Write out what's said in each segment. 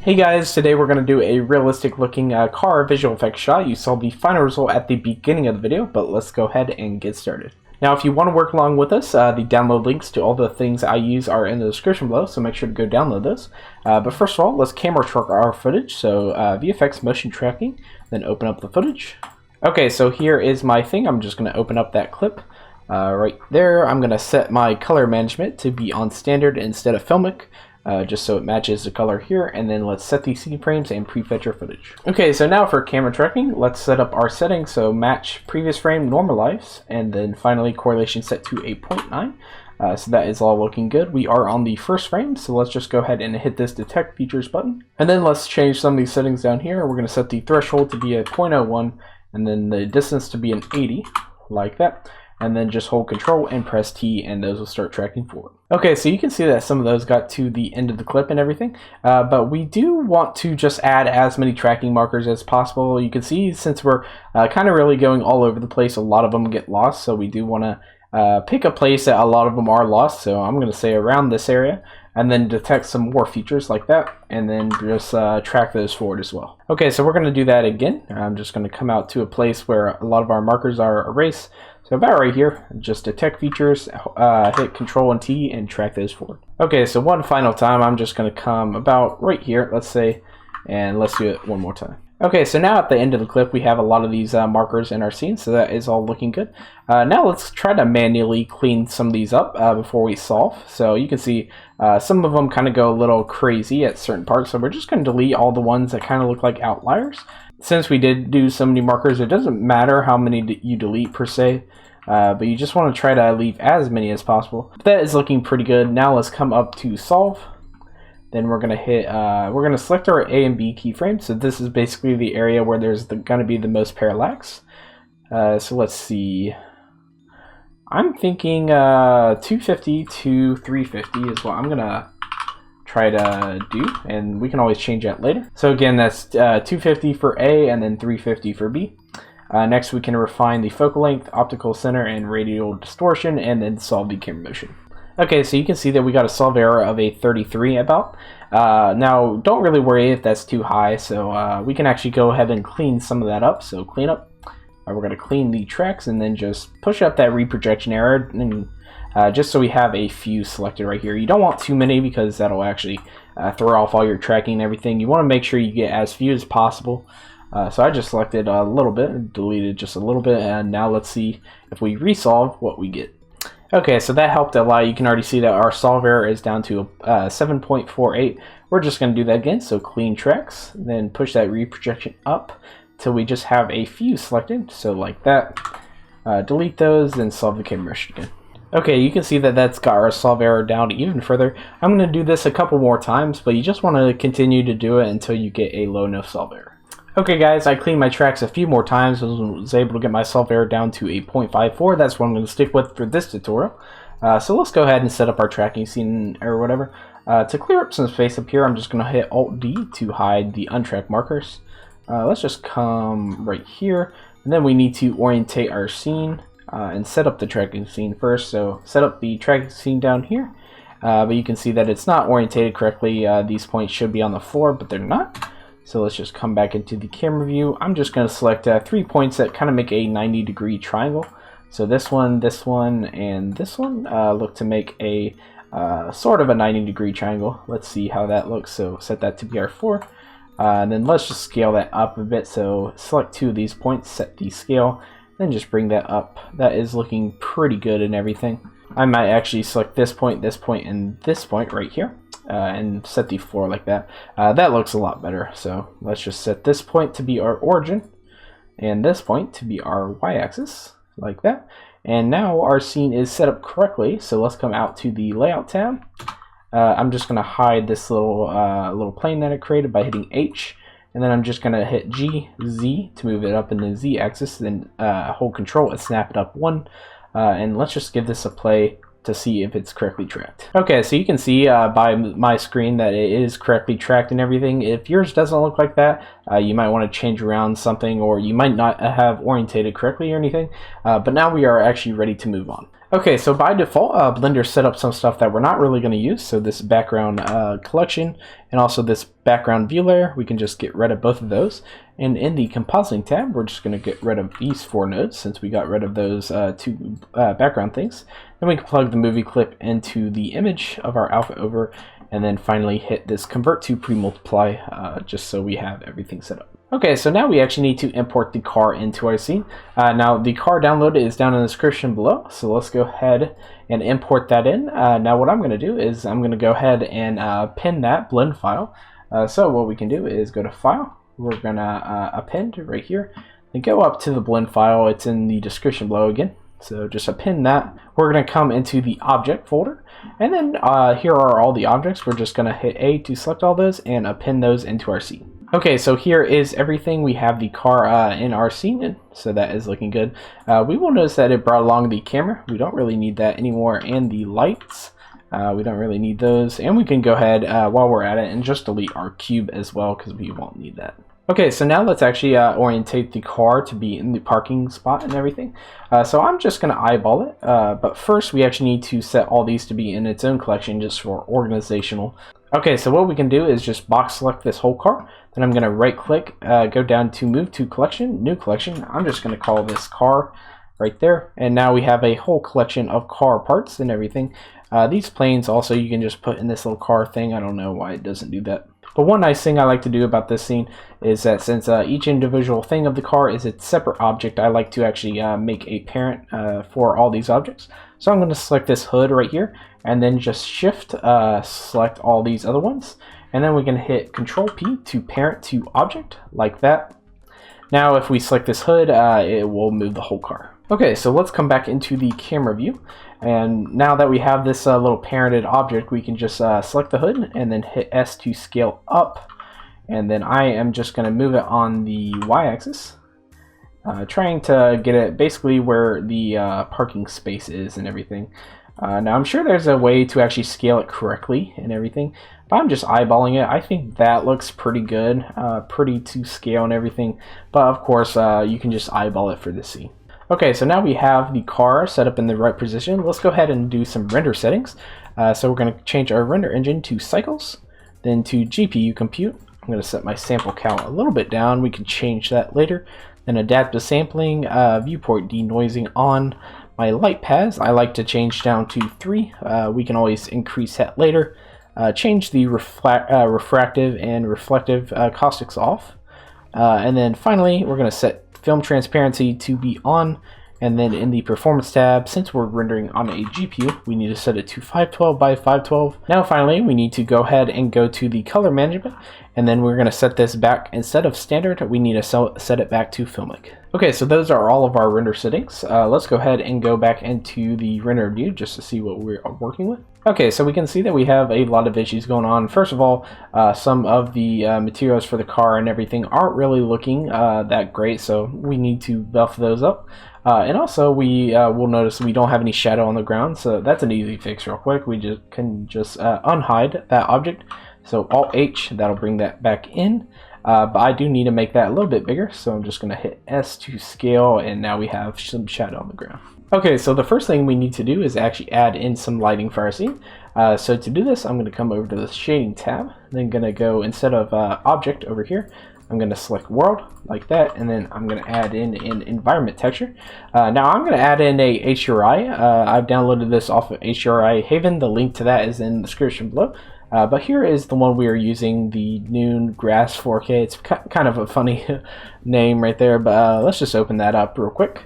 Hey guys, today we're going to do a realistic looking car visual effects shot. You saw the final result at the beginning of the video, but let's go ahead and get started. Now if you want to work along with us, the download links to all the things I use are in the description below, so make sure to go download those. But first of all, let's camera truck our footage, so VFX motion tracking, then open up the footage. Okay, so here is my thing. I'm just going to open up that clip. Right there, I'm going to set my color management to be on standard instead of filmic. Just so it matches the color here, and then let's set these scene frames and prefetch our footage. Okay, so now for camera tracking, let's set up our settings. So match previous frame, normalize, and then finally correlation set to a 0.9. So that is all looking good. We are on the first frame, so let's just go ahead and hit this detect features button. And then let's change some of these settings down here. We're going to set the threshold to be a 0.01, and then the distance to be an 80, like that. And then just hold control and press T, and those will start tracking forward. Okay, so you can see that some of those got to the end of the clip and everything, but we do want to just add as many tracking markers as possible. You can see since we're kind of really going all over the place, a lot of them get lost, so we do want to pick a place that a lot of them are lost. So I'm going to say around this area, and then detect some more features like that, and then just track those forward as well. Okay, so we're going to do that again. I'm just going to come out to a place where a lot of our markers are erased. So about right here, just detect features, hit Control and T, and track those forward. Okay, so one final time, I'm just going to come about right here, let's say, and let's do it one more time. Okay, so now at the end of the clip, we have a lot of these markers in our scene, so that is all looking good. Now let's try to manually clean some of these up before we solve. So you can see some of them kind of go a little crazy at certain parts, so we're just going to delete all the ones that kind of look like outliers. Since we did do so many markers, it doesn't matter how many you delete per se, but you just want to try to leave as many as possible. That is looking pretty good. Now let's come up to solve. Then we're gonna hit. We're gonna select our A and B keyframes. So this is basically the area where there's gonna be the most parallax. So let's see. I'm thinking 250 to 350 is what I'm gonna try to do, and we can always change that later. So again, that's 250 for A and then 350 for B. Next we can refine the focal length, optical center, and radial distortion, and then solve the camera motion. Okay, so you can see that we got a solve error of a 33 about. Now don't really worry if that's too high, so we can actually go ahead and clean some of that up. So clean up. We're going to clean the tracks and then just push up that reprojection error, and just so we have a few selected right here. You don't want too many because that'll actually throw off all your tracking and everything. You want to make sure you get as few as possible. So I just selected a little bit and deleted just a little bit, and now let's see if we resolve what we get. Okay, so that helped a lot. You can already see that our solve error is down to 7.48. We're just going to do that again. So clean tracks, then push that reprojection up till we just have a few selected. So like that. Delete those, then solve the camera motion again. Okay, you can see that that's got our solve error down even further. I'm going to do this a couple more times, but you just want to continue to do it until you get a low enough solve error. Okay guys, I cleaned my tracks a few more times and was able to get my solve error down to a 0.54. That's what I'm going to stick with for this tutorial. So let's go ahead and set up our tracking scene or whatever. To clear up some space up here, I'm just going to hit Alt-D to hide the untracked markers. Let's just come right here, and then we need to orientate our scene and set up the tracking scene first. So set up the tracking scene down here, but you can see that it's not orientated correctly. These points should be on the floor, but they're not. So let's just come back into the camera view. I'm just going to select 3 points that kind of make a 90-degree triangle. So this one, and this one look to make a sort of a 90-degree triangle. Let's see how that looks. So set that to be our 4. And then let's just scale that up a bit. So select 2 of these points, set the scale, then just bring that up. That is looking pretty good and everything. I might actually select this point, and this point right here. And set the floor like that. That looks a lot better. So let's just set this point to be our origin and this point to be our y-axis like that. And now our scene is set up correctly. So let's come out to the layout tab. I'm just going to hide this little plane that I created by hitting H, and then I'm just going to hit G, Z to move it up in the Z axis, then hold control and snap it up 1. And let's just give this a play to see if it's correctly tracked. Okay, so you can see by my screen that it is correctly tracked and everything. If yours doesn't look like that, you might want to change around something, or you might not have orientated correctly or anything. But now we are actually ready to move on. Okay, so by default, Blender set up some stuff that we're not really going to use. So this background collection and also this background view layer, we can just get rid of both of those. And in the compositing tab, we're just going to get rid of these 4 nodes since we got rid of those 2 background things. Then we can plug the movie clip into the image of our alpha over, and then finally hit this convert to pre-multiply just so we have everything set up. Okay, so now we actually need to import the car into our scene. Now the car download is down in the description below, so let's go ahead and import that in. Now what I'm going to do is I'm going to go ahead and pin that blend file. So what we can do is go to File, we're going to append right here, and go up to the blend file. It's in the description below again. So just append that. We're going to come into the object folder, and then here are all the objects. We're just going to hit A to select all those and append those into our scene. Okay, so here is everything. We have the car in our scene, so that is looking good. We will notice that it brought along the camera. We don't really need that anymore, and the lights. We don't really need those, and we can go ahead while we're at it and just delete our cube as well because we won't need that. Okay, so now let's actually orientate the car to be in the parking spot and everything. So I'm just going to eyeball it, but first we actually need to set all these to be in its own collection just for organizational. Okay, so what we can do is just box select this whole car. Then I'm going to right click, go down to move to collection, new collection. I'm just going to call this car right there. And now we have a whole collection of car parts and everything. These planes also you can just put in this little car thing. I don't know why it doesn't do that. But one nice thing I like to do about this scene is that since each individual thing of the car is a separate object, I like to actually make a parent for all these objects. So I'm going to select this hood right here and then just shift select all these other ones. And then we can hit Control P to parent to object like that. Now if we select this hood, it will move the whole car. Okay, so let's come back into the camera view. And now that we have this little parented object, we can just select the hood and then hit S to scale up. And then I am just going to move it on the Y-axis, trying to get it basically where the parking space is and everything. Now I'm sure there's a way to actually scale it correctly and everything, but I'm just eyeballing it. I think that looks pretty good, pretty to scale and everything, but of course you can just eyeball it for this scene. Okay, so now we have the car set up in the right position. Let's go ahead and do some render settings. So we're going to change our render engine to cycles, then to GPU compute. I'm going to set my sample count a little bit down. We can change that later. Then adaptive sampling, viewport denoising on. My light paths, I like to change down to 3. We can always increase that later. Change the refractive and reflective caustics off. And then finally, we're going to set film transparency to be on. And then in the performance tab, since we're rendering on a GPU, we need to set it to 512 by 512. Now finally, we need to go ahead and go to the color management. And then we're going to set this back, instead of standard, we need to set it back to filmic. Okay, so those are all of our render settings. Let's go ahead and go back into the render view just to see what we're working with. Okay, so we can see that we have a lot of issues going on. First of all, some of the materials for the car and everything aren't really looking that great, so we need to buff those up. And also, we will notice we don't have any shadow on the ground, so that's an easy fix real quick. We can just unhide that object. So Alt-H, that'll bring that back in. But I do need to make that a little bit bigger, so I'm just going to hit S to scale, and now we have some shadow on the ground. Okay, so the first thing we need to do is actually add in some lighting for our scene. So to do this, I'm going to come over to the shading tab, then going to go, instead of object over here, I'm going to select world like that, and then I'm going to add in an environment texture. Now I'm going to add in a HDRI. I've downloaded this off of HDRI Haven. The link to that is in the description below. But here is the one we are using, the Noon Grass 4K. It's kind of a funny name right there, but let's just open that up real quick.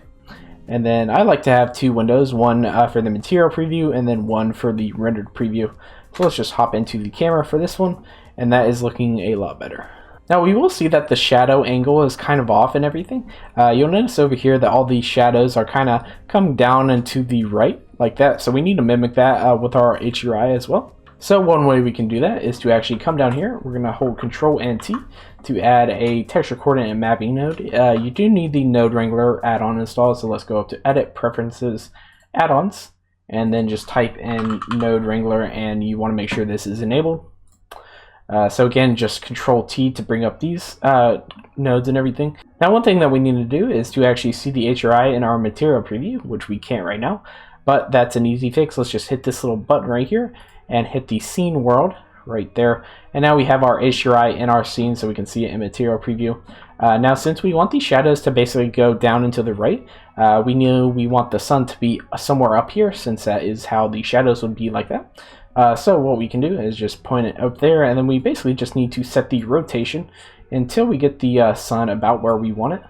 And then I like to have 2 windows, one for the material preview and then one for the rendered preview. So let's just hop into the camera for this one, and that is looking a lot better. Now we will see that the shadow angle is kind of off and everything. You'll notice over here that all these shadows are kind of coming down and to the right like that. So we need to mimic that with our HDRI as well. So one way we can do that is to actually come down here. We're going to hold Control and T to add a texture coordinate and mapping node. You do need the Node Wrangler add-on installed, so let's go up to Edit, Preferences, Add-ons, and then just type in Node Wrangler, and you want to make sure this is enabled. So again, just Control T to bring up these nodes and everything. Now, one thing that we need to do is to actually see the HDRI in our material preview, which we can't right now, but that's an easy fix. Let's just hit this little button right here and hit the scene world right there. And now we have our HDRI in our scene, so we can see it in material preview. Now, since we want these shadows to basically go down and to the right, we knew we want the sun to be somewhere up here, since that is how the shadows would be like that. So what we can do is just point it up there, and then we basically just need to set the rotation until we get the sun about where we want it.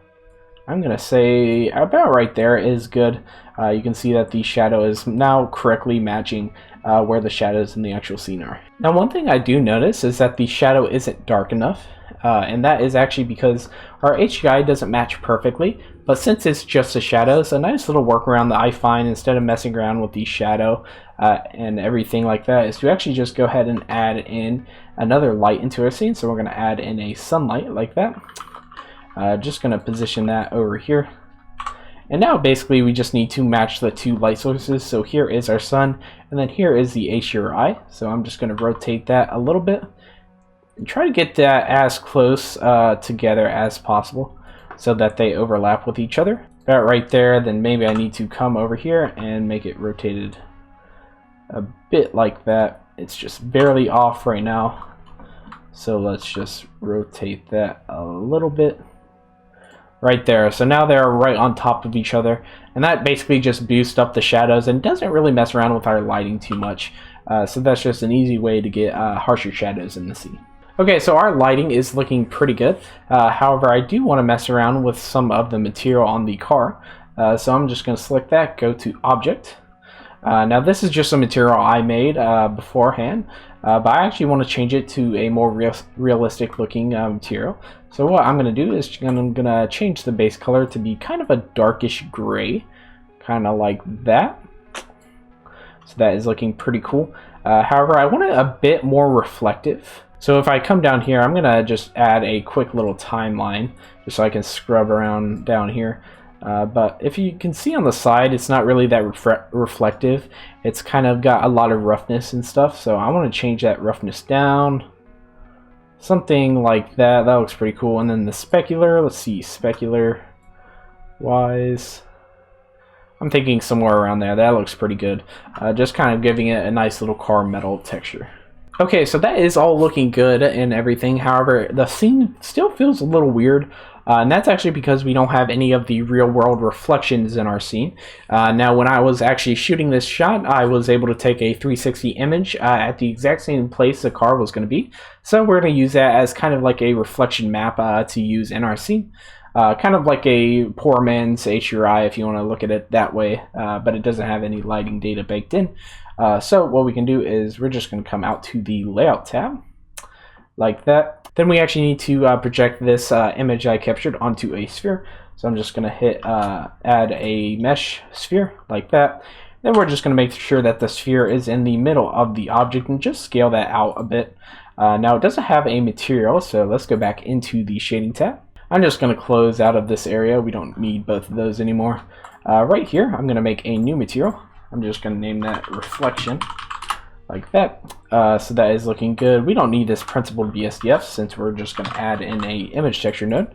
I'm going to say about right there is good. You can see that the shadow is now correctly matching where the shadows in the actual scene are. Now, one thing I do notice is that the shadow isn't dark enough, and that is actually because our HDRI doesn't match perfectly. But since it's just the shadows, a nice little workaround that I find instead of messing around with the shadow and everything like that is to actually just go ahead and add in another light into our scene. So we're going to add in a sunlight like that. Just going to position that over here. And now basically we just need to match the two light sources. So here is our sun, and then here is the HDRI. So I'm just going to rotate that a little bit and try to get that as close together as possible so that they overlap with each other. About right there, then maybe I need to come over here and make it rotated a bit like that. It's just barely off right now. So let's just rotate that a little bit. Right there. So now they're right on top of each other, and that basically just boosts up the shadows and doesn't really mess around with our lighting too much. So that's just an easy way to get harsher shadows in the scene. Okay, so our lighting is looking pretty good. However, I do want to mess around with some of the material on the car. So I'm just going to select that, go to Object. Now this is just a material I made beforehand, but I actually want to change it to a more realistic looking material. So what I'm going to do is I'm going to change the base color to be kind of a darkish gray, kind of like that. So that is looking pretty cool. However, I want it a bit more reflective. So if I come down here, I'm going to just add a quick little timeline just so I can scrub around down here. But if you can see on the side, it's not really that reflective. It's kind of got a lot of roughness and stuff. So I want to change that roughness down. Something like that. That looks pretty cool. And then the specular, let's see, specular wise, I'm thinking somewhere around there. That looks pretty good. Just kind of giving it a nice little car metal texture. Okay, so that is all looking good and everything. However, the scene still feels a little weird. And that's actually because we don't have any of the real world reflections in our scene. Now, when I was actually shooting this shot, I was able to take a 360 image at the exact same place the car was going to be. So we're going to use that as kind of like a reflection map to use in our scene. Kind of like a poor man's HDRI if you want to look at it that way, but it doesn't have any lighting data baked in. So what we can do is we're just going to come out to the Layout tab, like that. Then we actually need to project this image I captured onto a sphere. So I'm just going to hit add a mesh sphere, like that. Then we're just going to make sure that the sphere is in the middle of the object and just scale that out a bit. Now it doesn't have a material, so let's go back into the Shading tab. I'm just going to close out of this area. We don't need both of those anymore. Right here, I'm going to make a new material. I'm just going to name that Reflection, like that. So that is looking good. We don't need this principled BSDF since we're just going to add in a image texture node.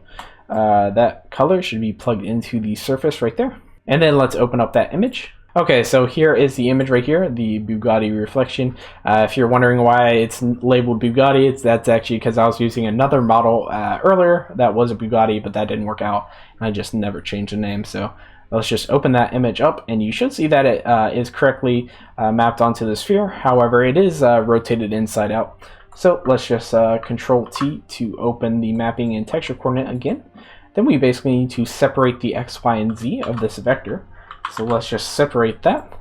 That color should be plugged into the surface right there. And then let's open up that image. Okay, so here is the image right here, the Bugatti Reflection. If you're wondering why it's labeled Bugatti, that's actually because I was using another model earlier that was a Bugatti, but that didn't work out. And I just never changed the name. So let's just open that image up, and you should see that it is correctly mapped onto the sphere. However, it is rotated inside out. So let's just Control T to open the mapping and texture coordinate again. Then we basically need to separate the X, Y, and Z of this vector. So let's just separate that.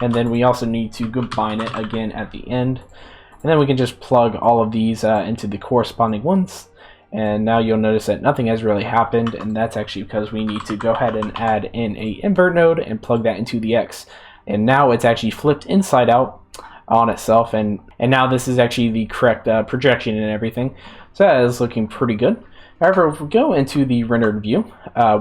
And then we also need to combine it again at the end. And then we can just plug all of these into the corresponding ones. And now you'll notice that nothing has really happened, and that's actually because we need to go ahead and add in a invert node and plug that into the X. And now it's actually flipped inside out on itself, and now this is actually the correct projection and everything. So that is looking pretty good. However, if we go into the rendered view,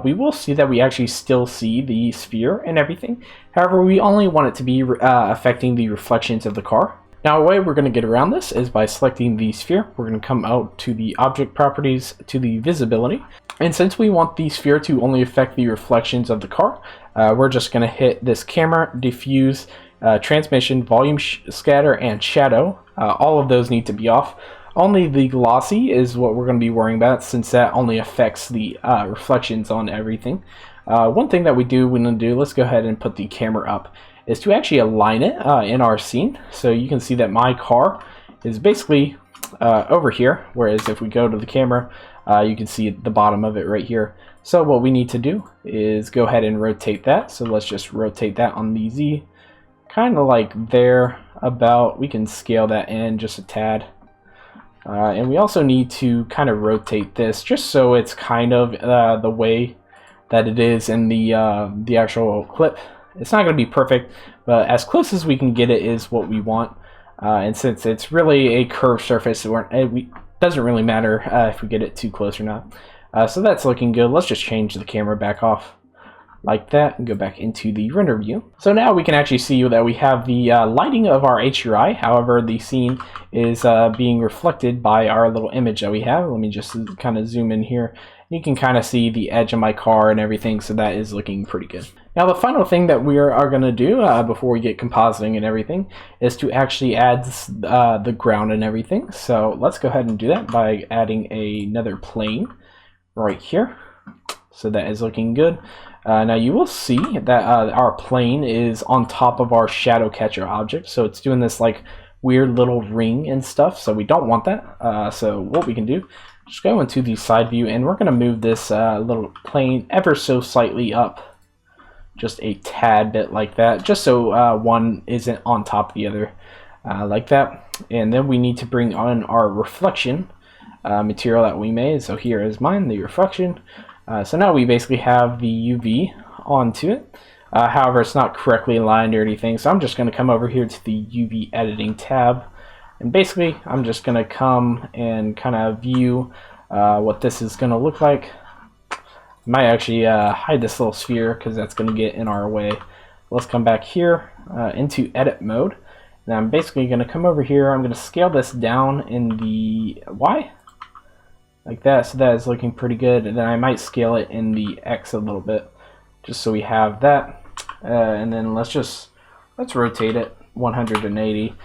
we will see that we actually still see the sphere and everything. However, we only want it to be affecting the reflections of the car. Now, a way we're going to get around this is by selecting the sphere. We're going to come out to the object properties, to the visibility. And since we want the sphere to only affect the reflections of the car, we're just going to hit this camera, diffuse, transmission, volume scatter, and shadow. All of those need to be off. Only the glossy is what we're going to be worrying about, since that only affects the reflections on everything. One thing that we want to do, let's go ahead and put the camera up, is to actually align it in our scene. So you can see that my car is basically over here, whereas if we go to the camera, you can see the bottom of it right here. So what we need to do is go ahead and rotate that. So let's just rotate that on the Z, kind of like there about. We can scale that in just a tad. And we also need to kind of rotate this just so it's kind of the way that it is in the actual clip. It's not going to be perfect, but as close as we can get it is what we want. And since it's really a curved surface, it doesn't really matter if we get it too close or not. So that's looking good. Let's just change the camera back off like that and go back into the render view. So now we can actually see that we have the lighting of our HDRI. However, the scene is being reflected by our little image that we have. Let me just kind of zoom in here. You can kind of see the edge of my car and everything, so that is looking pretty good. Now the final thing that we are going to do before we get compositing and everything is to actually add the ground and everything. So let's go ahead and do that by adding another plane right here. So that is looking good. Now you will see that our plane is on top of our shadow catcher object, so it's doing this like weird little ring and stuff, so we don't want that. So what we can do, just go into the side view, and we're going to move this little plane ever so slightly up, just a tad bit like that, just so one isn't on top of the other, like that. And then we need to bring on our reflection material that we made. So here is mine, the reflection. So now we basically have the UV onto it. However, it's not correctly aligned or anything, so I'm just going to come over here to the UV editing tab, and basically I'm just going to come and kind of view what this is going to look like. I might actually hide this little sphere because that's going to get in our way. Let's come back here into edit mode. Now I'm basically going to come over here. I'm going to scale this down in the Y like that, so that is looking pretty good. And then I might scale it in the X a little bit just so we have that. And then let's rotate it 180.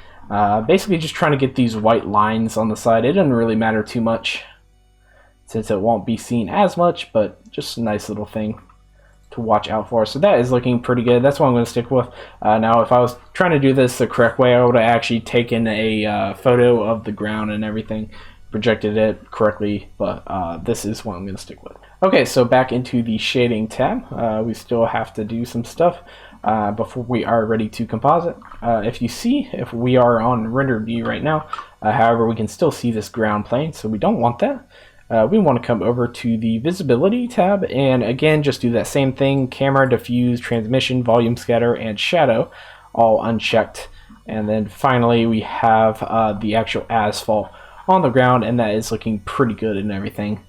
Basically just trying to get these white lines on the side. It doesn't really matter too much since it won't be seen as much, but just a nice little thing to watch out for. So that is looking pretty good. That's what I'm going to stick with. Now if I was trying to do this the correct way, I would have actually taken a photo of the ground and everything, projected it correctly, but this is what I'm going to stick with. Okay, so back into the shading tab. We still have to do some stuff before we are ready to composite. If we are on render view right now, however, we can still see this ground plane, so we don't want that. We want to come over to the visibility tab, and again just do that same thing: camera, diffuse, transmission, volume scatter, and shadow all unchecked. And then finally we have the actual asphalt on the ground, and that is looking pretty good and everything.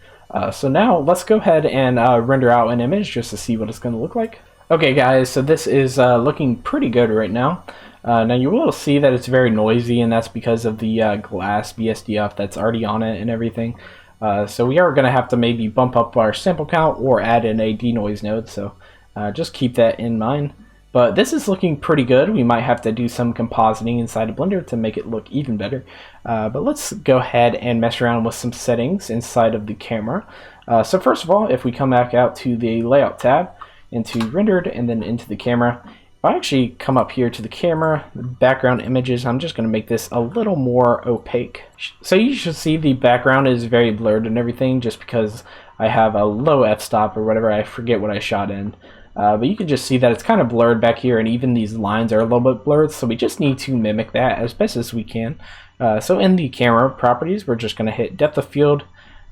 So now let's go ahead and render out an image just to see what it's going to look like. Okay guys, so this is looking pretty good right now. Now you will see that it's very noisy, and that's because of the glass BSDF that's already on it and everything. So we are going to have to maybe bump up our sample count or add in a denoise node, so just keep that in mind. But this is looking pretty good. We might have to do some compositing inside of Blender to make it look even better. But let's go ahead and mess around with some settings inside of the camera. So first of all, if we come back out to the layout tab, into rendered, and then into the camera, if I actually come up here to the camera, the background images, I'm just going to make this a little more opaque. So you should see the background is very blurred and everything just because I have a low f-stop or whatever. I forget what I shot in. But you can just see that it's kind of blurred back here, and even these lines are a little bit blurred, so we just need to mimic that as best as we can. So in the camera properties, we're just going to hit depth of field,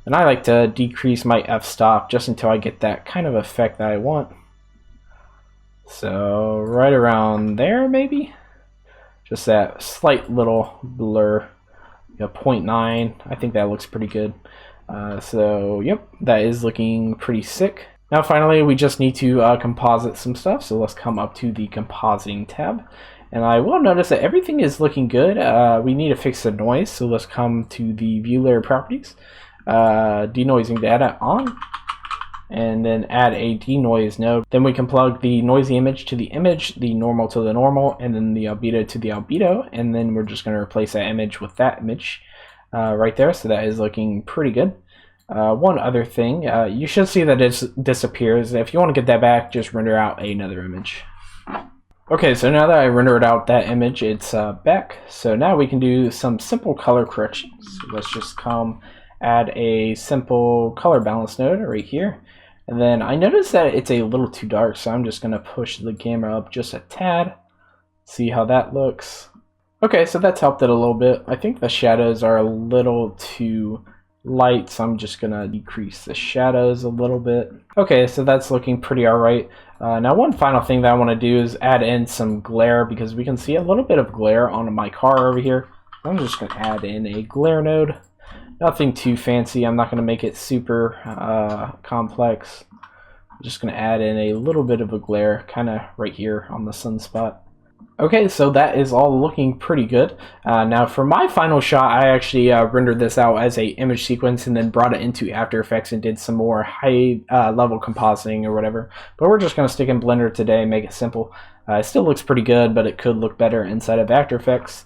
and I like to decrease my f-stop just until I get that kind of effect that I want. So right around there, maybe? Just that slight little blur, 0.9. I think that looks pretty good. So yep, that is looking pretty sick. Now finally, we just need to composite some stuff, so let's come up to the compositing tab. And I will notice that everything is looking good. We need to fix the noise, so let's come to the view layer properties, denoising data on, and then add a denoise node. Then we can plug the noisy image to the image, the normal to the normal, and then the albedo to the albedo, and then we're just going to replace that image with that image right there, so that is looking pretty good. One other thing, you should see that it disappears. If you want to get that back, just render out another image. Okay, so now that I rendered out that image, it's back. So now we can do some simple color corrections. So let's just come add a simple color balance node right here. And then I noticed that it's a little too dark, so I'm just going to push the camera up just a tad. See how that looks. Okay, so that's helped it a little bit. I think the shadows are a little too light, so I'm just gonna decrease the shadows a little bit. Okay, so that's looking pretty alright. Now one final thing that I want to do is add in some glare, because we can see a little bit of glare on my car over here. I'm just gonna add in a glare node. Nothing too fancy. I'm not gonna make it super complex. I'm just gonna add in a little bit of a glare kind of right here on the sunspot. Okay, so that is all looking pretty good. Now for my final shot, I actually rendered this out as a image sequence and then brought it into After Effects and did some more high level compositing or whatever. But we're just going to stick in Blender today and make it simple. It still looks pretty good, but it could look better inside of After Effects.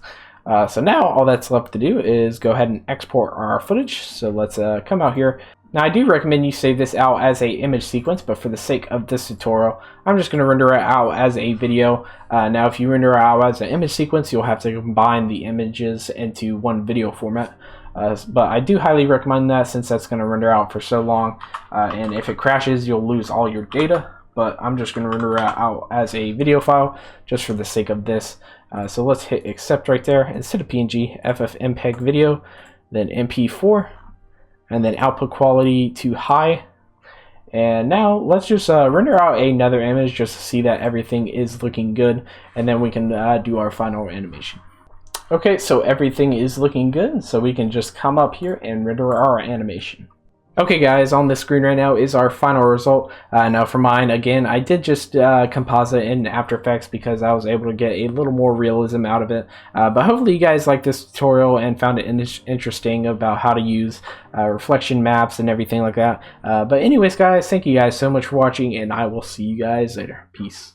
So now all that's left to do is go ahead and export our footage. So let's come out here. Now I do recommend you save this out as a image sequence, but for the sake of this tutorial, I'm just going to render it out as a video. Now if you render it out as an image sequence, you'll have to combine the images into one video format. But I do highly recommend that, since that's going to render out for so long, and if it crashes, you'll lose all your data. But I'm just going to render it out as a video file just for the sake of this. So let's hit accept right there. Instead of PNG, FFmpeg video, then MP4. And then output quality to high. And now let's just render out another image just to see that everything is looking good, and then we can do our final animation. Okay, so everything is looking good, so we can just come up here and render our animation. Okay guys, on the screen right now is our final result. Now for mine, again, I did just composite in After Effects because I was able to get a little more realism out of it. But hopefully you guys liked this tutorial and found it interesting about how to use reflection maps and everything like that. But anyways guys, thank you guys so much for watching, and I will see you guys later. Peace.